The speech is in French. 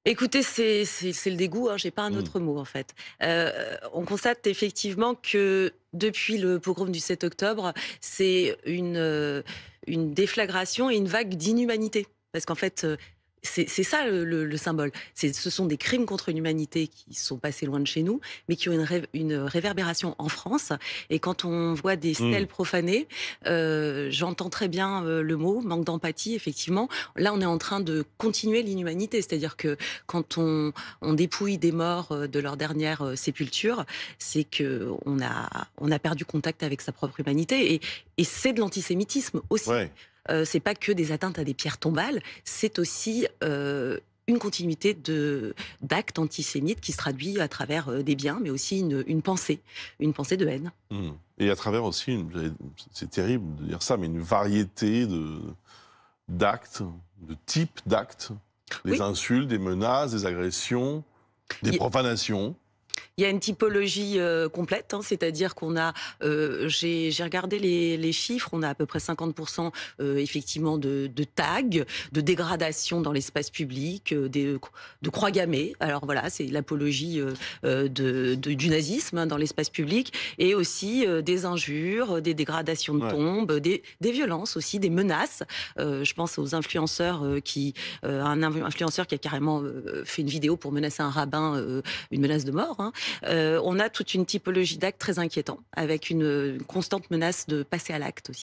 Écoutez, c'est le dégoût, hein, j'ai pas un Mmh. autre mot en fait. On constate effectivement que depuis le pogrom du 7 octobre, c'est une déflagration et une vague d'inhumanité. Parce qu'en fait, c'est ça le symbole. Ce sont des crimes contre l'humanité qui sont passés loin de chez nous, mais qui ont une réverbération en France. Et quand on voit des Mmh. stèles profanées, j'entends très bien le mot, manque d'empathie, effectivement. Là, on est en train de continuer l'inhumanité, c'est-à-dire que quand on dépouille des morts de leur dernière sépulture, c'est que on a perdu contact avec sa propre humanité et c'est de l'antisémitisme aussi. Ouais. C'est pas que des atteintes à des pierres tombales, c'est aussi une continuité d'actes antisémites qui se traduit à travers des biens, mais aussi une pensée de haine. Mmh. Et à travers aussi c'est terrible de dire ça, mais une variété d'actes, de types d'actes, des Oui, insultes, des menaces, des agressions, des profanations. il y a une typologie complète, hein, c'est-à-dire qu'on a, j'ai regardé les chiffres, on a à peu près 50% effectivement de tags, de dégradation dans l'espace public, de croix gammées. Alors voilà, c'est l'apologie du nazisme, hein, dans l'espace public, et aussi des injures, des dégradations de Ouais. tombes, des violences aussi, des menaces. Je pense aux influenceurs un influenceur qui a carrément fait une vidéo pour menacer un rabbin, une menace de mort, hein. On a toute une typologie d'actes très inquiétants, avec une constante menace de passer à l'acte aussi.